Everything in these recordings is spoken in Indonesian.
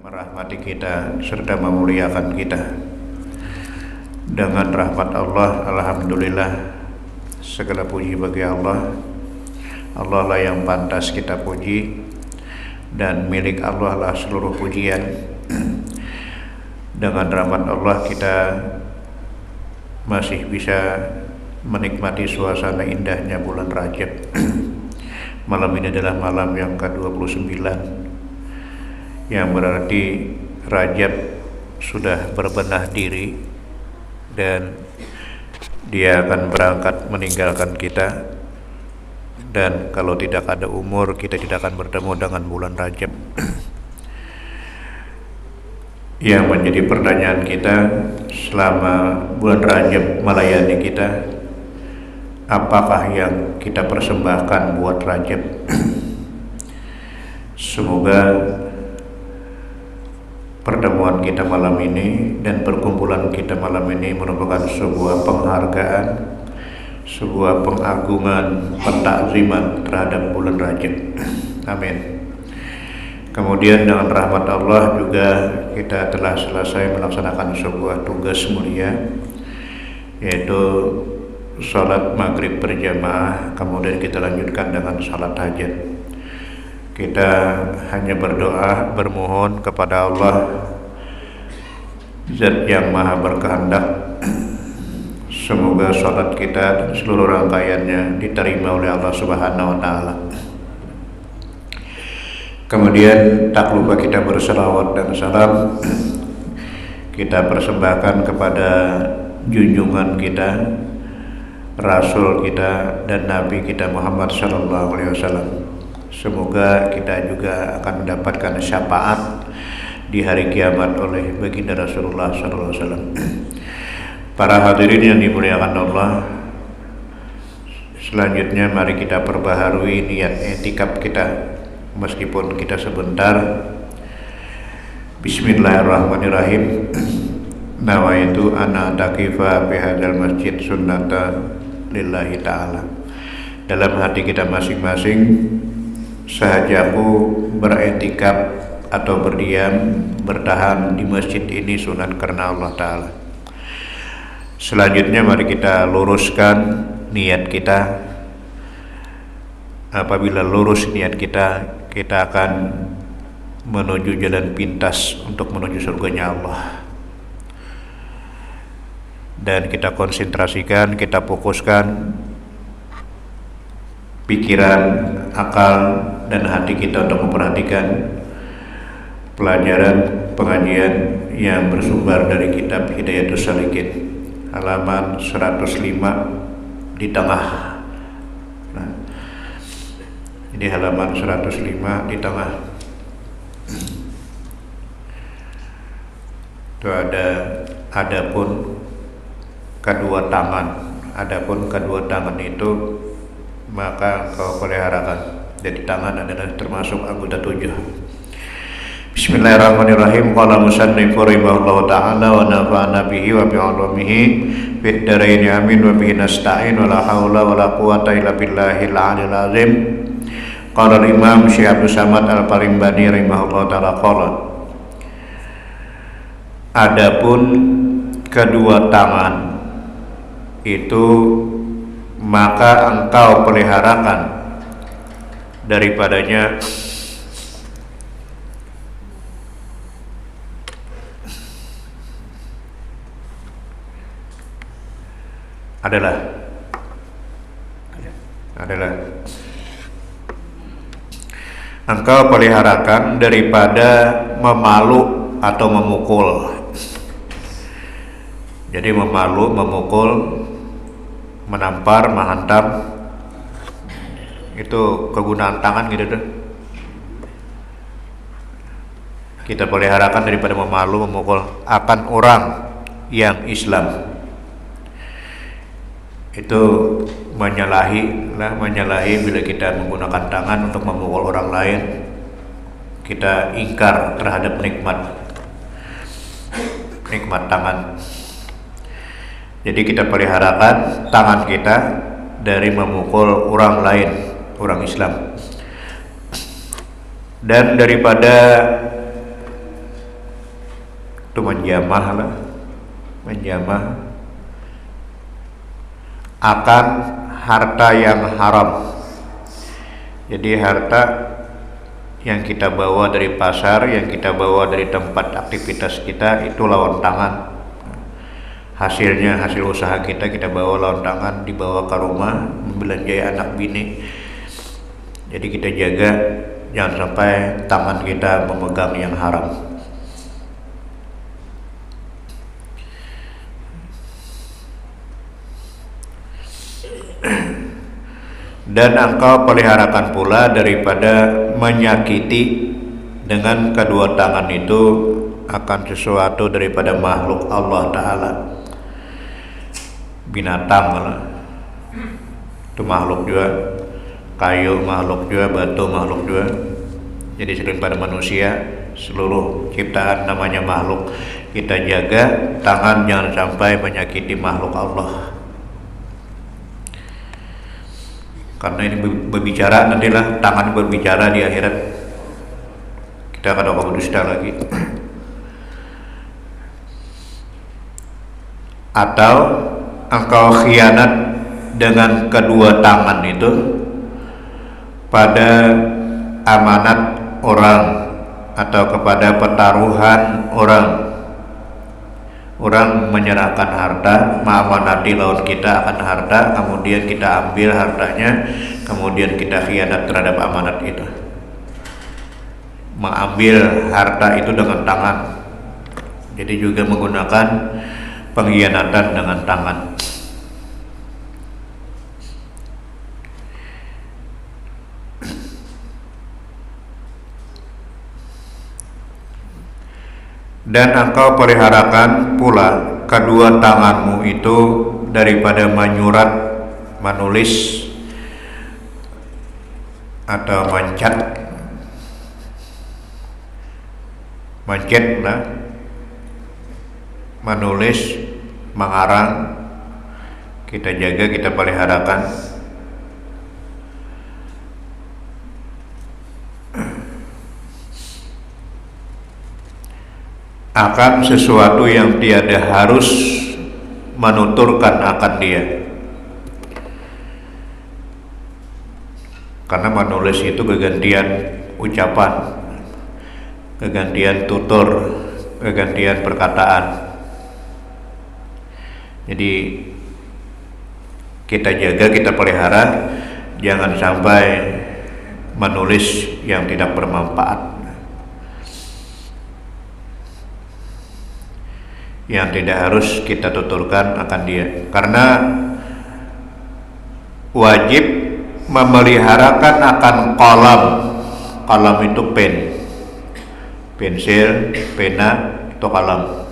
merahmati kita serta memuliakan kita. Dengan rahmat Allah, alhamdulillah, segala puji bagi Allah. Allah lah yang pantas kita puji, dan milik Allah lah seluruh pujian. Dengan rahmat Allah kita masih bisa menikmati suasana indahnya bulan Rajab. Malam ini adalah malam yang ke-29, yang berarti Rajab sudah berbenah diri dan dia akan berangkat meninggalkan kita. Dan kalau tidak ada umur, kita tidak akan bertemu dengan bulan Rajab. Yang menjadi pertanyaan kita selama bulan Rajab melayani kita, apakah yang kita persembahkan buat Rajab? Semoga pertemuan kita malam ini dan perkumpulan kita malam ini merupakan sebuah penghargaan, sebuah pengagungan, pentakziman terhadap bulan Rajab. Amin. Kemudian dengan rahmat Allah juga kita telah selesai melaksanakan sebuah tugas mulia, yaitu sholat maghrib berjamaah. Kemudian kita lanjutkan dengan sholat hajat. Kita hanya berdoa, bermohon kepada Allah, Zat yang maha berkehendak, semoga sholat kita dan seluruh rangkaiannya diterima oleh Allah Subhanahu wa Ta'ala. Kemudian tak lupa kita berselawat dan salam kita persembahkan kepada junjungan kita, Rasul kita dan Nabi kita Muhammad sallallahu alaihi wasallam. Semoga kita juga akan mendapatkan syafaat di hari kiamat oleh baginda Rasulullah sallallahu alaihi wasallam. Para hadirin yang dimuliakan Allah, selanjutnya mari kita perbaharui niat i'tikaf kita. Meskipun kita sebentar. Bismillahirrahmanirrahim. Nawaitu ana taqifa bihadzal masjid sunnata lillahi ta'ala. Dalam hati kita masing-masing, sahajaku beriktikaf atau berdiam, bertahan di masjid ini sunat karena Allah Ta'ala. Selanjutnya mari kita luruskan niat kita. Apabila lurus niat kita, kita akan menuju jalan pintas untuk menuju surganya Allah. Dan kita konsentrasikan, kita fokuskan pikiran, akal, dan hati kita untuk memperhatikan pelajaran pengajian yang bersumber dari kitab Hidayatus Salikin, halaman 105 di tengah. Nah, ini halaman 105 di tengah. Itu adapun kedua tangan. Adapun kedua tangan itu maka kau peliharakan. Jadi tangan adalah termasuk anggota 7. Bismillahirrahmanirrahim. Qala musannif rahimahullahu ta'ala wa nafa'ana bihi wa bi'ulumihi fid dharain amin wa bihi nasta'in wa la haula wa la quwwata illa billahil 'aliyyil 'azim. Qala al-Imam Syekh Abdus Samad Al-Parimbani rahimahullahu ta'ala qala, adapun kedua tangan itu maka engkau peliharakan daripadanya adalah engkau peliharakan daripada memalu atau memukul. Jadi memalu, memukul, menampar, menghantam, itu kegunaan tangan gitu deh. Kita peliharakan daripada memalu, memukul akan orang yang Islam. Itu menyalahi bila kita menggunakan tangan untuk memukul orang lain. Kita ingkar terhadap nikmat tangan. Jadi kita peliharakan tangan kita dari memukul orang lain, orang Islam, dan daripada itu menjamah lah, menjamah akan harta yang haram. Jadi harta yang kita bawa dari pasar, yang kita bawa dari tempat aktivitas kita, itu lawan tangan. Hasilnya, hasil usaha kita bawa lawan tangan, dibawa ke rumah, membelanjai anak bini. Jadi kita jaga jangan sampai tangan kita memegang yang haram. Dan engkau peliharakan pula daripada menyakiti dengan kedua tangan itu akan sesuatu daripada makhluk Allah Ta'ala. Binatang lah, itu makhluk juga, kayu makhluk juga, batu makhluk juga. Jadi selain pada manusia, seluruh ciptaan namanya makhluk. Kita jaga tangan jangan sampai menyakiti makhluk Allah. Karena ini berbicara, nantilah tangan berbicara di akhirat. Kita akan ngomong dusta lagi. Atau engkau khianat dengan kedua tangan itu pada amanat orang atau kepada pertaruhan orang. Orang menyerahkan harta, mengamanati lawan kita akan harta, kemudian kita ambil hartanya, kemudian kita khianat terhadap amanat itu. Mengambil harta itu dengan tangan. Jadi juga menggunakan pengkhianatan dengan tangan. Dan engkau peliharakan pula kedua tanganmu itu daripada menyurat, menulis atau mencet lah, menulis, mengarang. Kita jaga, kita peliharakan. Akan sesuatu yang tiada harus menuturkan akan dia. Karena menulis itu kegantian ucapan, kegantian tutur, kegantian perkataan. Jadi kita jaga, kita pelihara, jangan sampai menulis yang tidak bermanfaat, yang tidak harus kita tuturkan akan dia. Karena wajib memeliharakan akan qalam. Qalam itu pen, pensil, pena, itu qalam.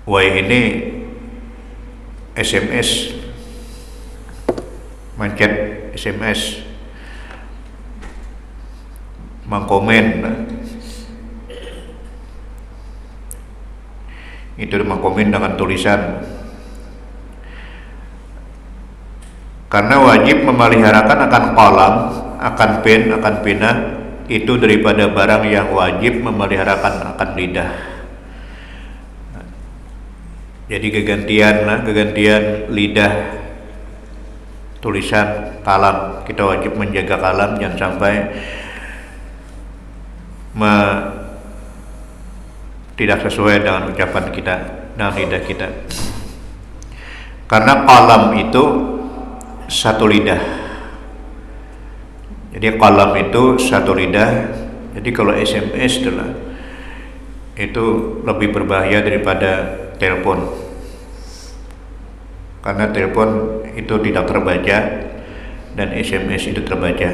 Wah, ini SMS, mencet SMS, mengkomen, itu mengkomen dengan tulisan. Karena wajib memeliharakan akan qalam, akan pen, akan pena, itu daripada barang yang wajib memeliharakan akan lidah. Jadi kegantian lidah, tulisan, kalam. Kita wajib menjaga kalam, jangan sampai tidak sesuai dengan ucapan kita, dengan lidah kita. Karena qalam itu satu lidah. Jadi qalam itu satu lidah. Jadi kalau SMS itu lebih berbahaya daripada telepon. Karena telepon itu tidak terbaca dan SMS itu terbaca.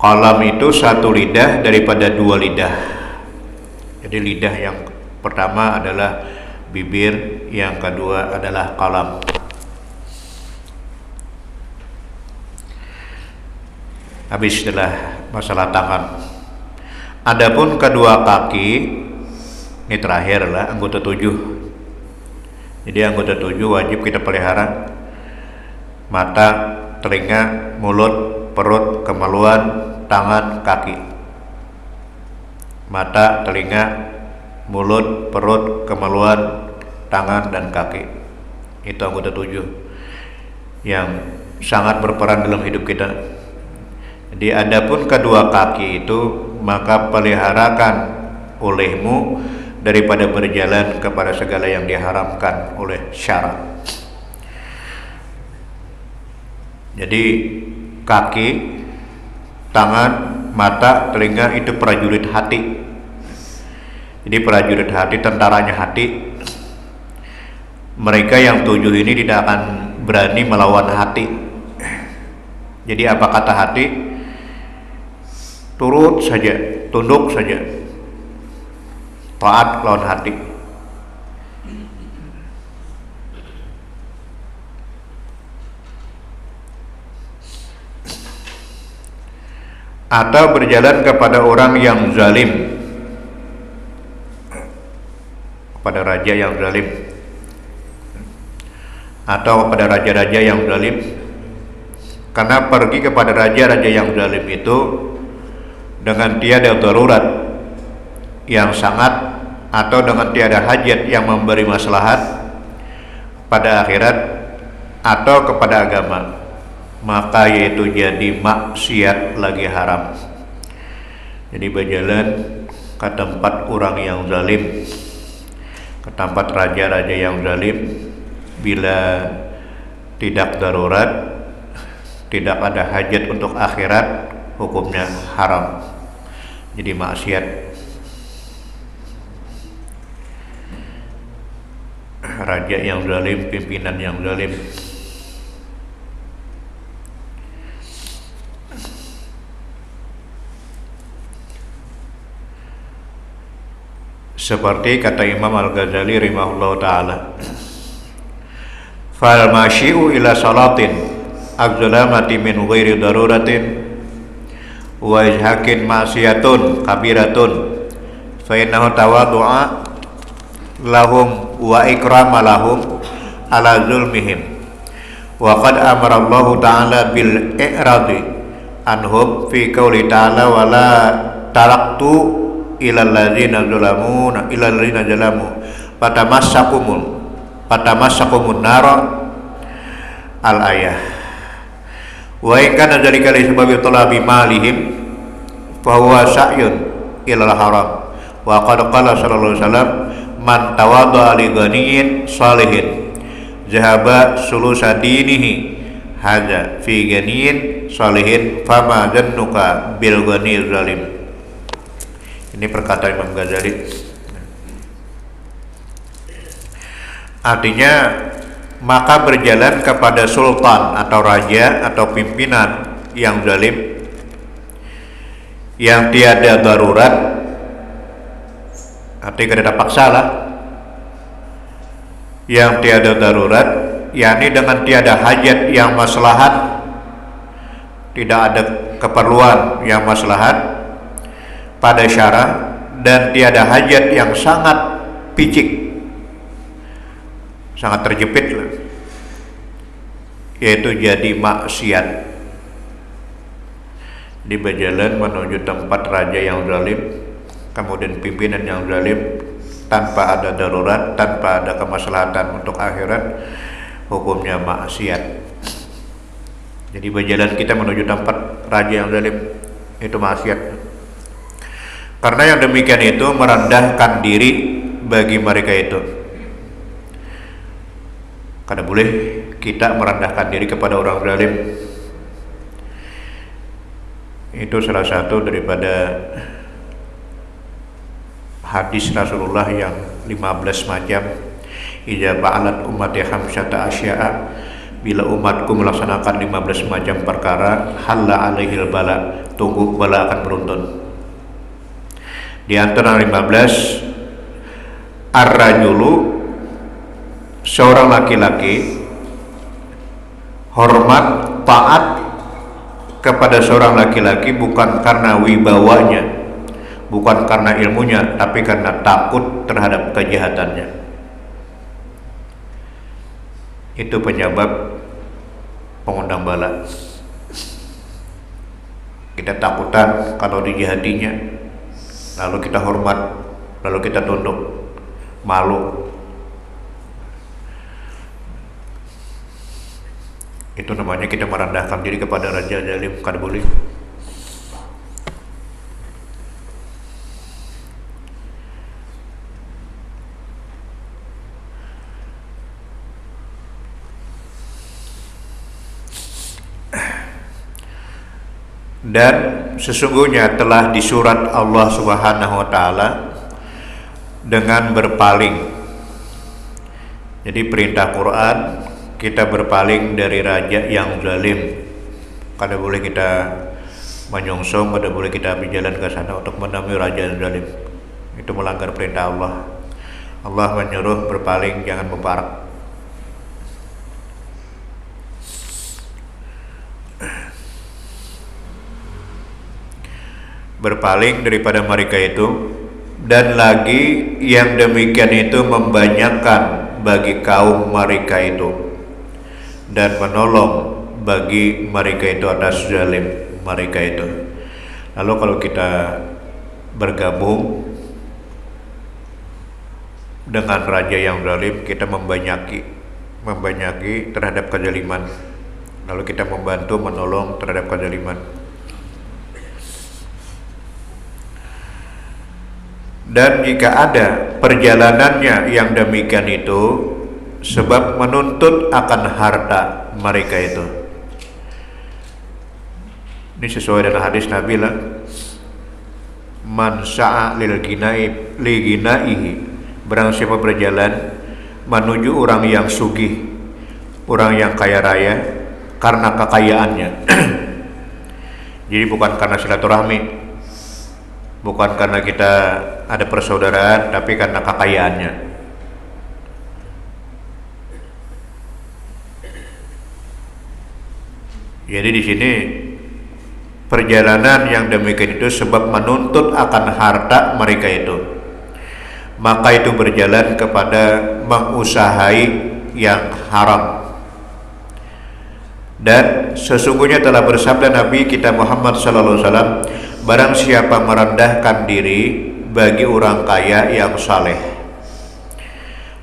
Qalam itu satu lidah daripada dua lidah. Jadi lidah yang pertama adalah bibir, yang kedua adalah qalam. Habis setelah masalah tangan. Adapun kedua kaki, ini terakhir lah, anggota 7. Jadi anggota 7 wajib kita pelihara. mata, telinga, mulut, perut, kemaluan, tangan, kaki. Mata, telinga, mulut, perut, kemaluan, tangan, dan kaki. Itu anggota 7 yang sangat berperan dalam hidup kita. Jadi adapun kedua kaki itu, maka peliharakan olehmu daripada berjalan kepada segala yang diharamkan oleh syara. Jadi kaki, tangan, mata, telinga itu prajurit hati. Jadi prajurit hati, tentaranya hati. Mereka yang 7 ini tidak akan berani melawan hati. Jadi apa kata hati? Turut saja, tunduk saja. Taat lawan hati. Atau berjalan kepada orang yang zalim, kepada raja yang zalim, atau kepada raja-raja yang zalim. Karena pergi kepada raja-raja yang zalim itu dengan tiada darurat yang sangat atau dengan tiada hajat yang memberi maslahat pada akhirat atau kepada agama, maka yaitu jadi maksiat lagi haram. Jadi berjalan ke tempat orang yang zalim, ke tempat raja-raja yang zalim, bila tidak darurat, tidak ada hajat untuk akhirat, hukumnya haram, jadi maksiat. Raja yang zalim, pimpinan yang zalim. Seperti kata Imam Al-Ghazali rahimahullah ta'ala, fal masyi'u ila salatin agzalamati min ghairi daruratin wa izhakin ma'siyatun kabiratun fa innahu tawadu'a lahum wa ikrama lahum ala zulmihim wa qad amara Allah ta'ala bil i'radi anhum fi qouli ta'ala wa la taraktu ilal ladzina zalamu fatamassakumun nara al ayah wa in kana dzalika li sababi talabi malihim fa huwa sa'yun ilal haram wa qad qala sallallahu alaihi wasallam man tawadda li ghaniyin salihin zahaba sulusa dinihi hadza fi ghaniyin salihin fama dhannuka bil ghani zalim. Ini perkataan Imam Ghazali. Artinya, maka berjalan kepada sultan atau raja atau pimpinan yang zalim, yang tiada darurat, artinya tidak ada paksa lah, yang tiada darurat, yakni dengan tiada hajat yang maslahat, tidak ada keperluan yang maslahat pada syara, dan tiada hajat yang sangat picik, sangat terjepit lah, yaitu jadi maksiat. Di berjalan menuju tempat raja yang zalim, kemudian pimpinan yang zalim, tanpa ada darurat, tanpa ada kemaslahatan untuk akhirat, hukumnya maksiat. Jadi berjalan kita menuju tempat raja yang zalim itu maksiat. Karena yang demikian itu merendahkan diri bagi mereka itu. Karena boleh kita merendahkan diri kepada orang zalim. Itu salah satu daripada hadis Rasulullah yang 15 macam. Idza ba'alat ummati khamsata asya'a, bila umatku melaksanakan 15 macam perkara, halla alaihil bala, tunggu bala akan beruntun. Di antara 15, ar-rajulu, seorang laki-laki, hormat, taat kepada seorang laki-laki bukan karena wibawanya, bukan karena ilmunya, tapi karena takut terhadap kejahatannya. Itu penyebab pengundang bala. Kita takutan kalau dijahatinya, lalu kita hormat, lalu kita tunduk, malu. Itu namanya kita merendahkan diri kepada raja zalim, kada boleh. Dan sesungguhnya telah disurat Allah Subhanahu wa taala dengan berpaling. Jadi perintah Quran kita berpaling dari raja yang zalim. Kada boleh kita menyongsong, kada boleh kita berjalan ke sana untuk menemui raja yang zalim. Itu melanggar perintah Allah. Allah menyuruh berpaling, jangan membarak. Berpaling daripada mereka itu, dan lagi yang demikian itu membanyakkan bagi kaum mereka itu dan menolong bagi mereka itu atas zalim mereka itu. Lalu kalau kita bergabung dengan raja yang zalim, kita membanyaki terhadap kezaliman, lalu kita membantu menolong terhadap kezaliman. Dan jika ada perjalanannya yang demikian itu sebab menuntut akan harta mereka itu. Ini sesuai dengan hadis Nabi lah. Man sa'a lil ginaihi, barang siapa berjalan menuju orang yang sugih, orang yang kaya raya karena kekayaannya. Jadi bukan karena silaturahmi, bukan karena kita ada persaudaraan, tapi karena kekayaannya. Jadi di sini perjalanan yang demikian itu sebab menuntut akan harta mereka itu, maka itu berjalan kepada mengusahai yang haram. Dan sesungguhnya telah bersabda Nabi kita Muhammad sallallahu alaihi wasallam, barang siapa merendahkan diri bagi orang kaya yang saleh.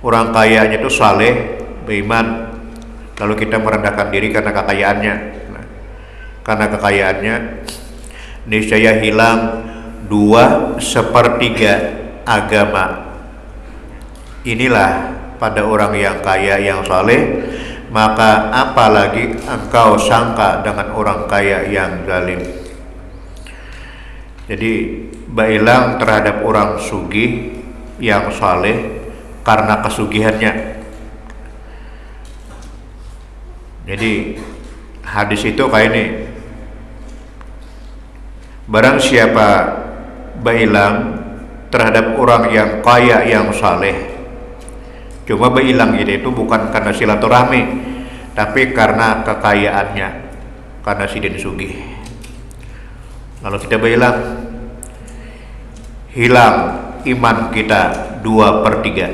Orang kayanya itu saleh, beriman, lalu kita merendahkan diri karena kekayaannya. Karena kekayaannya niscaya hilang 2/3 agama. Inilah pada orang yang kaya yang saleh, maka apalagi engkau sangka dengan orang kaya yang zalim. Jadi bailang terhadap orang sugih yang saleh karena kesugihannya. Jadi hadis itu kayak ini, barang siapa bailang terhadap orang yang kaya yang saleh, cuma bailang itu bukan karena silaturahmi, tapi karena kekayaannya, karena sidin sugih. Lalu kita bailang, hilang iman kita 2/3.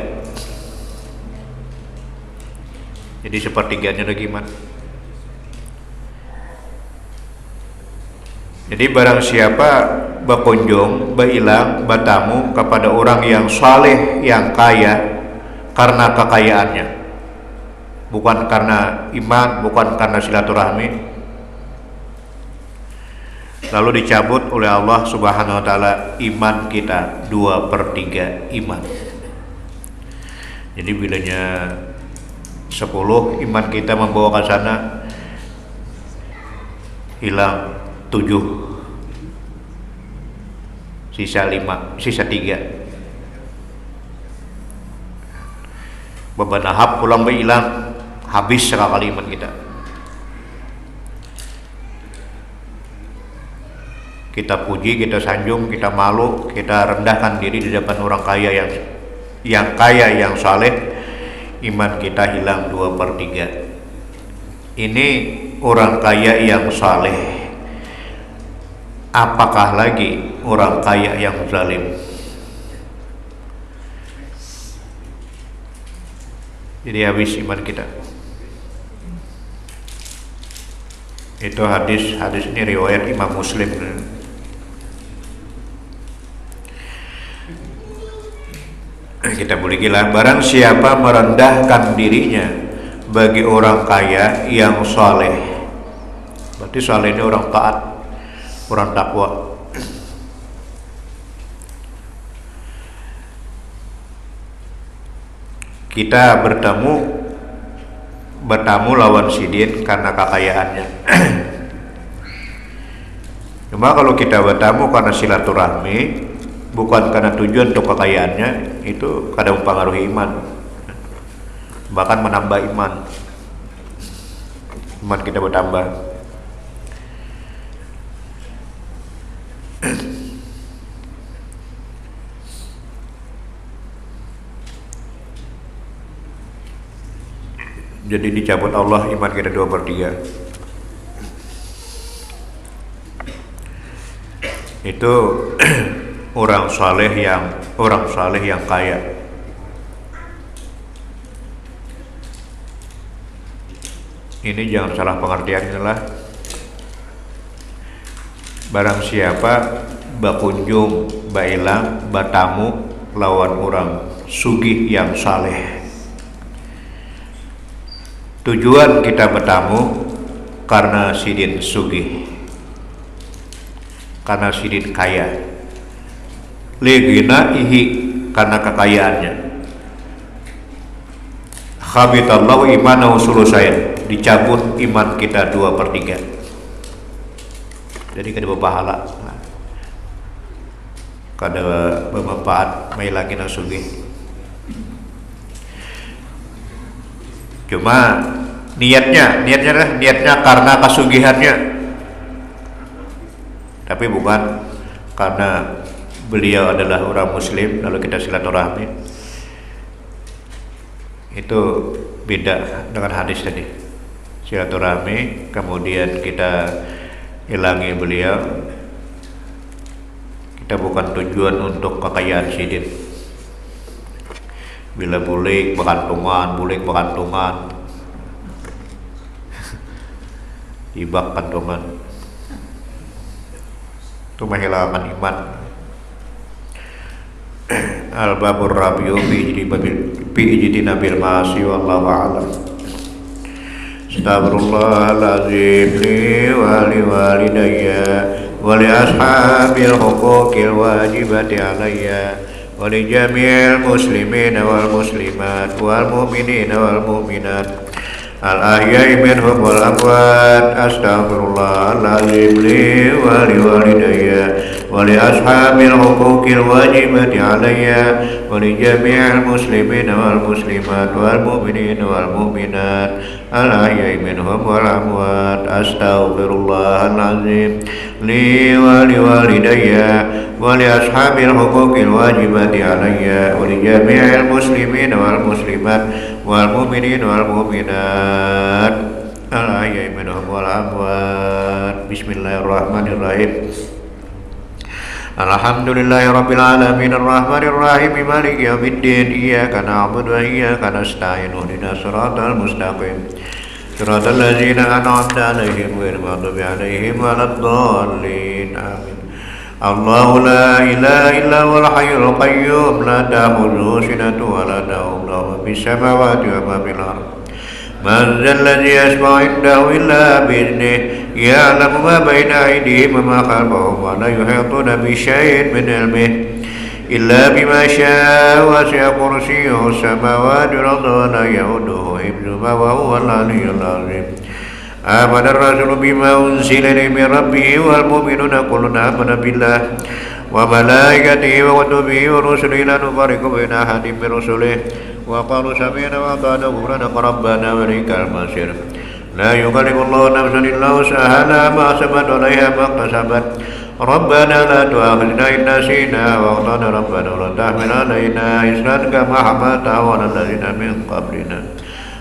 Jadi sepertiganya lagi iman. Jadi barang siapa berkunjung, berilang, bertamu kepada orang yang saleh, yang kaya karena kekayaannya, bukan karena iman, bukan karena silaturahmi, lalu dicabut oleh Allah Subhanahu wa taala iman kita 2/3 iman. Jadi bilanya 10 iman kita membawa ke sana, hilang 7, sisa 3. Beban ahab pulang hilang, habis sekali iman kita. Kita puji, kita sanjung, kita malu, kita rendahkan diri di depan orang kaya yang kaya yang saleh, iman kita hilang 2/3. Ini orang kaya yang saleh. Apakah lagi orang kaya yang zalim? Jadi habis iman kita. Itu hadis ini riwayat Imam Muslim. Kita boleh gila, barang siapa merendahkan dirinya bagi orang kaya yang saleh. Berarti saleh ini orang taat, orang takwa. Kita bertamu lawan sidin karena kekayaannya. Cuma kalau kita bertamu karena silaturahmi, bukan karena tujuan untuk kekayaannya, itu kadang mempengaruhi iman, bahkan menambah iman kita bertambah. Jadi dicabut Allah iman kita 2/3. Itu orang saleh yang kaya. Ini jangan salah pengertian, inilah barang siapa bakunjung, bailang, batamu lawan orang sugih yang saleh. Tujuan kita bertamu karena sidin sugih, karena sidin kaya, legina ihi karena kekayaannya. Khabitallahu imanahu sulusain, dicabut iman kita 2/3. Jadi kada berpahala, kada bermanfaat mailangin sugih. Cuma niatnya karena kasugihannya, tapi bukan karena beliau adalah orang muslim lalu kita silaturahmi. Itu beda dengan hadis tadi. Silaturahmi kemudian kita hilangi beliau, kita bukan tujuan untuk kekayaan sidin. Bila bulik bekantungan, ibak kantungan, itu menghilangkan iman. Al-babur rabiu fi ijtinabil ma'asi wallahu a'lam. Astaghfirullahaladzim li wa li walidayya wa li ashabil huquqil wajibati alayya wa li jami'il muslimina wal muslimat wal mu'minina wal mu'minat al-ahya'i minhum wal amwat. Astaghfirullahaladzim li wa li walidayya wa li ashabil huquqil wajibati alayya wa li jami'il muslimina wal muslimat wal mu'minina wal mu'minat al-ahya'i minhum wal amwat. Astaghfirullahaladzim li wa li walidayya wa li ashabil huquqil wajibati alayya wa li jami'il muslimina wal muslimat wal mu'minina wal mu'minat al-ahya'i minhum wal amwat. Bismillahirrahmanirrahim. Alhamdulillahi rabbil alamin arrahmanir rahim maliki yaumiddin iyyaka na'budu wa iyyaka nasta'in ihdinas siratal mustaqim siratal ladzina an'amta 'alaihim ghairil maghdubi 'alaihim waladdallin amin. Allahu la ilaha illa huwal hayyul qayyum la ta'khudhuhu sinatun wa la nawm lahu ma fis samawati wa ma fil ardh. Man dhal ladzi yashfa'u 'indahu illa bi'idhnihi ya'lamu ma bayna aydihim wa ma khalfahum wa la yuhituna bi syai'in min 'ilmihi illa bima syaa wa wasi'a kursiyyuhu as-samawati wal arda wa la ya'uduhu hifdhuhuma wa huwal 'aliyyul 'azim. Amana ar-rasulu bima unzila ilayhi min rabbihi wal mu'minuna kullun amana billah wa malaikatihi wa kutubihi wa rusulihi la nufarriqu baina ahadin min rusulihi wa qalu sami'na wa ata'na ghufranaka rabbana wa ilaikal masir. La yukallifullahu nafsan illa wus'aha laha ma kasabat wa 'alayha ma iktasabat. Rabbana la tu'akhidhna in nasina wa akhtana rabbana wa la tahmil 'alaina isran kama hamaltahu 'alal ladzina min qablina.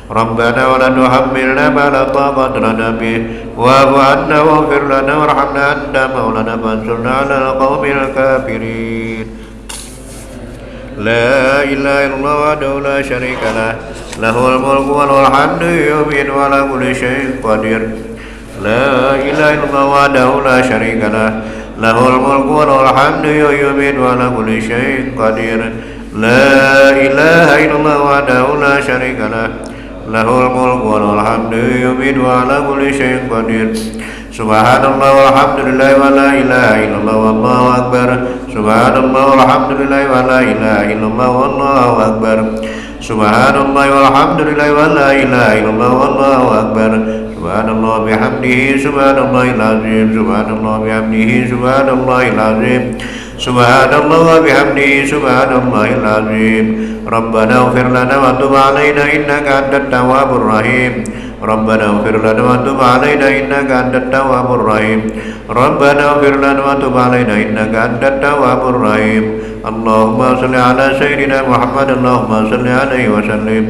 Rabbana wa la tuhammilna ma la taqata lana bihi wa'fu 'anna waghfir lana warhamna anta maulana fansurna 'alal qaumil kafirin. La ilaha illallah wahdahu la syarika lah lahul mulku wa lahul hamdu yuhyi wa ala kulli syai'in qadir. لا إله إلا الله وحده لا شريك له له الملك وله الحمد يميت وعلى كل شيء قدير لا إله إلا الله وحده لا شريك له له الملك وله الحمد يميت وعلى كل شيء قدير سبحان الله والحمد لله ولا إله إلا الله والله أكبر سبحان الله والحمد لله ولا إله إلا الله والله أكبر سبحان الله والحمد لله ولا إله إلا الله والله أكبر سبحان الله بحمده سبحان الله العظيم سبحان الله بحمده سبحان الله العظيم سبحان الله وبحمده سبحان الله العظيم ربنا اغفر لنا وتب علينا إنك أنت التواب الرحيم ربنا اغفر لنا وتب علينا إنك أنت التواب الرحيم ربنا اغفر لنا وتب علينا إنك أنت التواب الرحيم اللهم صل على سيدنا محمد اللهم صل عليه وسلم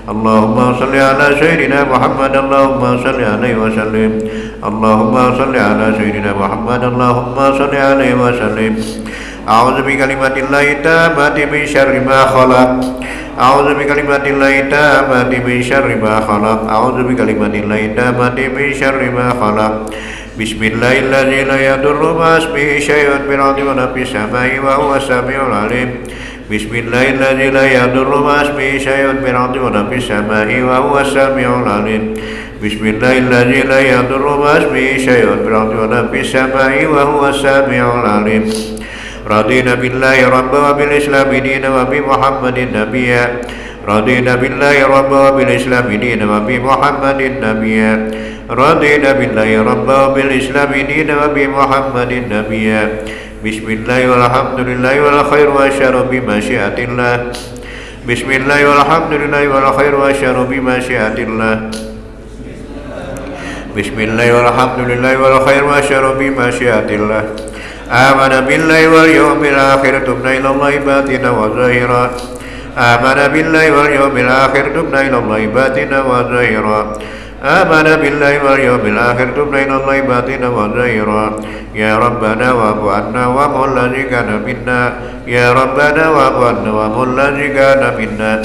اللهم صل على سيدنا محمد اللهم صل عليه وسلم اللهم صل على سيدنا محمد اللهم صل عليه وسلم أعوذ بكلمات الله التامات من شر ما خلق أعوذ بكلمات الله التامات من شر ما خلق أعوذ بكلمات الله التامات من شر ما خلق بسم الله الذي لا يضر مع اسمه شيء في الأرض ولا في السماء وهو السميع العليم بسم الله الذي لا يضر مع اسمه شيء في الأرض ولا في السماء وهو السميع العليم بسم الله الذي لا يضر مع اسمه شيء في الأرض ولا في السماء وهو السميع العليم رضينا بالله ربا وبالإسلام دينا وبمحمد نبيا رضينا بالله ربا وبالإسلام دينا وبمحمد نبيا رضينا بالله ربا وبالإسلام دينا وبمحمد نبيا بسم الله والحمد لله والخير والشر بمشيئة الله بسم الله والحمد لله والخير والشر بمشيئة الله بسم الله والحمد لله والخير والشر بمشيئة الله آمن بالله واليوم الآخر تبنا إلى الله باطنا وظاهرا آمن بالله واليوم الآخر تبنا إلى الله باطنا وظاهرا آمن بالله واليوم الآخر تبنا إلى الله باطنا وظاهرا يا ربنا واعف عنا وامحو الذي كان منا يا ربنا واعف عنا وامحو الذي كان منا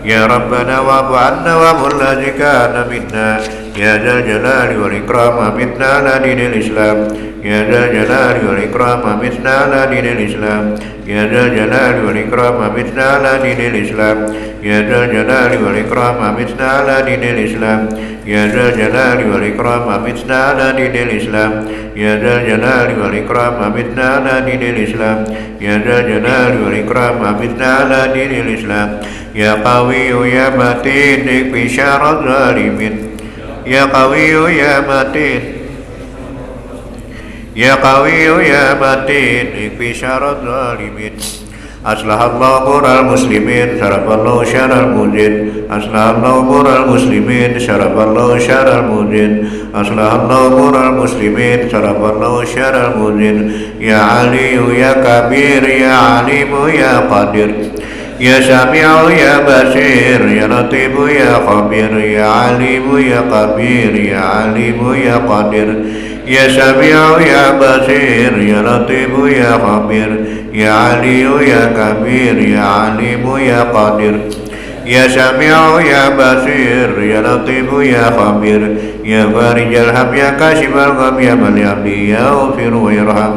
يا ربنا واعف عنا وامحو الذي كان منا يا ذا الجلال والإكرام أمتنا على دين الإسلام يا ذا الجلال والإكرام أمتنا على دين الإسلام يا ذا الجلال والإكرام أمتنا على دين الإسلام يا ذا الجلال والإكرام أمتنا على دين الإسلام يا ذا الجلال والإكرام أمتنا على دين الإسلام يا ذا الجلال والإكرام أمتنا على دين الإسلام يا ذا الجلال والإكرام أمتنا على دين الإسلام يا قوي يا متين اكفي شر الظالمين يا قوي يا متين يا قوي يا متين اكفي شر الظالمين أصلح الله أمور المسلمين شرف الله شر المجد أصلح الله أمور المسلمين شرف الله شر المجد أصلح الله أمور المسلمين شرف الله شر المجد يا علي يا كبير يا عليم يا قدير يا سميع يا بصير يا لطيف يا خبير يا عليم يا خبير يا عليم يا قدير يا سميع يا بصير يا لطيف يا خبير يا علي يا كبير يا عليم يا قدير يا سميع يا بصير يا لطيف يا خبير يا فارج الهم يا كاشف الغم يا من يهدي يغفر ويرحم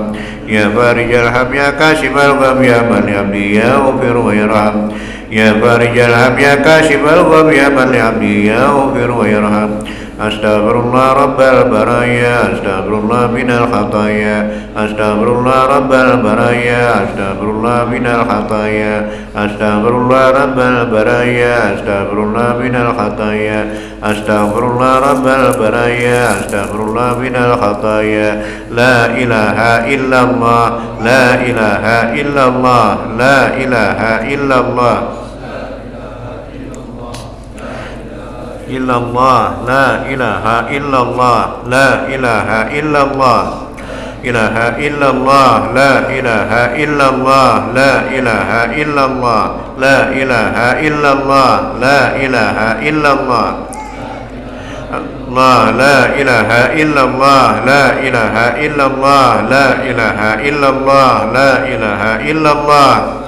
يا فارج الهم يا كاشف الغم يا من يهدي يغفر ويرحم يا فارج الهم يا كاشف الغم يا من يهدي يغفر ويرحم أستغفر الله رب البرايا أستغفر الله من الخطايا أستغفر الله رب البرايا أستغفر الله من الخطايا أستغفر الله رب البرايا أستغفر الله من الخطايا أستغفر الله رب البرايا أستغفر الله من الخطايا لا إله إلا الله لا إله إلا الله لا إله إلا الله إلا الله لا إله إلا الله لا إله إلا الله إله إلا الله لا إله إلا الله لا إله إلا الله لا إله إلا الله لا إله إلا الله الله لا إله إلا الله لا إله إلا الله لا إله إلا الله لا إله إلا الله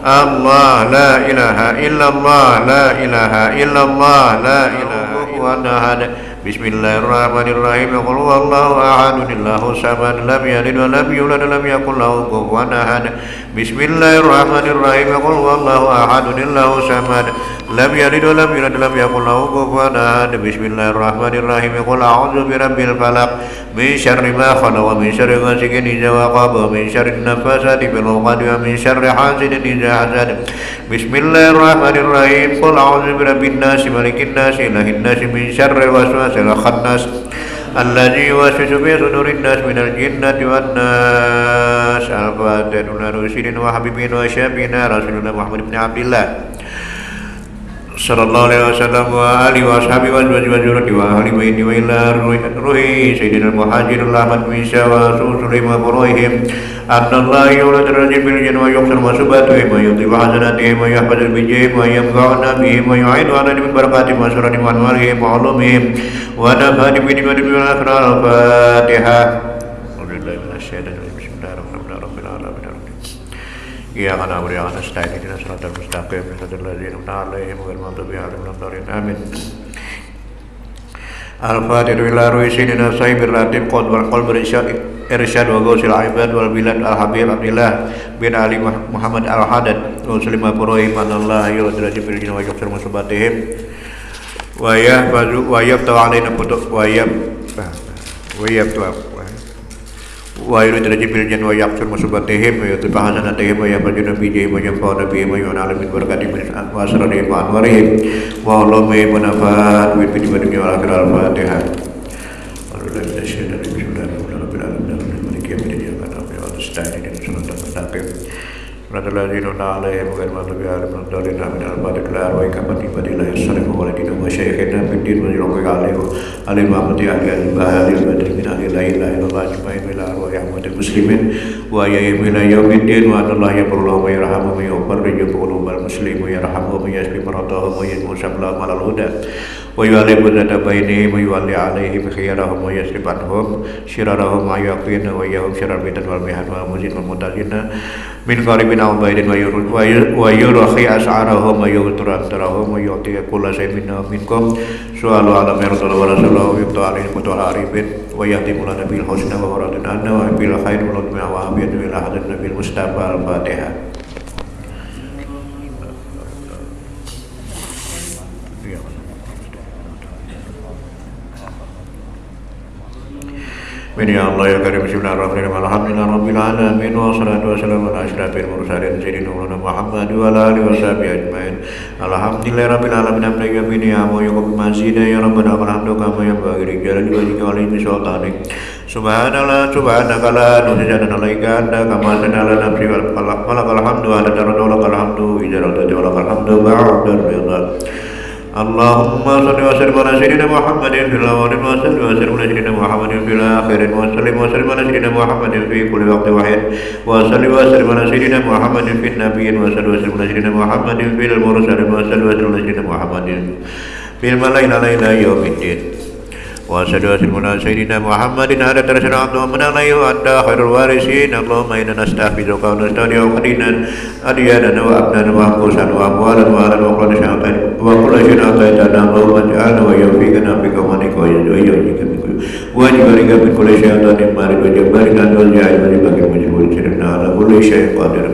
الله لا إله إلا الله لا إله إلا الله لا إله إلا الله Bismillahirrahmanirrahim. Qul huwallahu ahad, Allahus samad, lam yalid wa lam yulad wa lam yakul lahu kufuwan ahad. Bismillahirrahmanirrahim. Qul huwallahu ahad, Allahus samad, lam yalid wa lam yulad wa lam yakul lahu kufuwan ahad. Bismillahirrahmanirrahim. Qul a'udzu birabbil falaq min syarri ma khalaq wa min syarri ghasiqin idza waqab wa min syarri nafasati fil 'uqad wa min syarri hasidin idza hasad. Bismillahirrahmanirrahim. Qul a'udzu birabbin nas malikin nas ilahin nas min syarril waswasil khannas alladzi yuwaswisu fi sudurin nas minal jinnati wan nas. Al-Fatihah. Rusidin wa habibin wa syafiina Rasulullah Muhammad ibn Abdillah sallallahu alaihi wasallam wa alihi wa ashabihi wa zurriyyati wa ahli baiti wa ila ruhi sayyidina muhajirul ahmad bin syawa sulaiman quraihim annallahi yulad rajul bil janna wa yuhsal masubatuhi wa yudhib hasanatihi wa yahfazul bijih wa yamgha'na bihi wa yu'inu ala min barakati masyaratin wa anwarihim wa ulumihim wa nafa'ani bi nimati bil akhirah. Al-Fatihah. Alhamdulillahi minasyaitonir rajim. Bismillahirrahmanirrahim. Rabbil alamin. Iyyaka na'budu wa iyyaka nasta'in. Ihdinas siratal mustaqim. Siratal ladzina an'amta 'alaihim ghairil maghdubi 'alaihim waladdallin. Amin. Al-Fatihah. Ila ruhi sayyidina sahibir latif qad wal qalbi irsyad wa ghausil ibad wal bilad al-habib Abdillah bin Ali Muhammad al-Haddad wa sulima quraihim anallahu yuradu bil jinni wa yuksir musubatihim wa yahfazu wa yaftu alaina putuk wa yaftu wa yuridu bil janna wa yaqsul musubatihim wa yutib hasanatihim wa yabjuna bijihim wa yanfa'una bihim wa yu'ana min barakatihim wa asrarihim wa anwarihim wa ulumihim wa nafa'at wa bi dunya wal akhirah. Al-Fatihah. Radalladina alaihim ghairil maghdubi 'alaihim waladdallin. Amin. Al-Fatihah. Wa ikhamati badillahi as-salim wa walidina wa shaykhina fid din wa yuraqqa alaihim Muhammad al-bahari al-badri min la ilaha illallah ajma'in ila arwah ahmadil muslimin wa yayyim ila yaumiddin wa anallahu yaqullahu wa yarhamu wa yufarriju qulubal muslimin wa yarhamu wa yashfi maradahum wa yadmu sabla malal huda wa yu'allimu zata bainihim wa yu'alli alaihim khiyarahum wa yasrif anhum syirarahum wa yaqina wa yahum syirar bidan wal mihan wa muzin wal mutazina min qaribin aw baidin wa yurhi as'arahum wa yughtur antarahum wa yu'ti kulla shay'in minkum su'alu ala miratul wa rasulullah yubtu alaihim wa arifin wa yahdimu lana bil husna wa waradina wa bil khair wa ladmi wa abiyatu ila hadat nabil mustafa. Al-Fatihah. Ya Allah ya Karim. Bismillahirrahmanirrahim. Alhamdulillah rabbil alamin wa salatu wassalamu ala asyrafil mursalin sayyidina Muhammad wa ala alihi washabihi ajmain. Alhamdulillah rabbil alamin. Hamdan yabini ya wa yuqab mazida ya rabbana alhamdu kama yanbaghi li jalali wajhika wa li sultanik. Subhanallah subhanaka la nuhsana alaika anta kama sanala nafsi wal falakal hamdu ala taradul hamdu ijral wal hamdu ba'da ridha. Allahumma salli wa sallim ala sayyidina Muhammadin fil awwalin wa salli wa sallim ala sayyidina Muhammadin fil akhirin wa sallim wa sallim ala sayyidina Muhammadin fi kulli waqtin wahid wa salli wa sallim ala sayyidina Muhammadin fil nabiyyin wa salli wa sallim ala sayyidina Muhammadin fil mursalin wa salli wa sallim ala sayyidina Muhammadin fil malaa'ikati ila yaumiddin wa salli wa sallim ala sayyidina Muhammadin ala tarsyana wa manalaihi wa anta khairul warisin. Allahumma inna nastaghfiruka wa nasta'inu adiyana wa abdana wa anfusana wa amwalan wa alan wa kulli shay'in ataitana Allahumma ij'alna wa yafiqna fi qawmanika wa yujika minkum wa jibarika min kulli shay'in marid wa jabarina wal jahil wa jibakir mujibul sirna ala kulli shay'in qadir.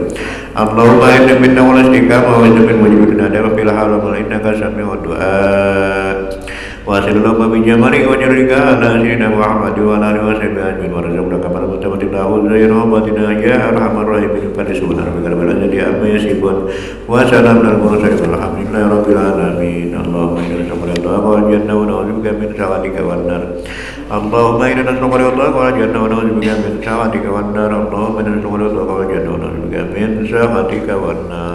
Allahumma inna minna wa istiqamah wa inna min mujibina dama fil halam wa innaka sami'ud du'a wa sallallahu bi jamali wa jarika ala sayyidina Muhammad wa ala alihi wa sahbihi ajmain wa razaqna kama mutamattilahu zayyana wa batina ya arhamar rahimin. Subhana rabbika rabbil izzati amma yasifun wa salamun alal mursalin walhamdulillahi rabbil alamin. Allahumma inna nas'aluka al-jannah wa na'udzubika min sakhatika wan nar. Allahumma inna nas'aluka al-jannah wa na'udzubika min sakhatika wan nar. Allahumma inna nas'aluka al-jannah wa na'udzubika min sakhatika wan nar.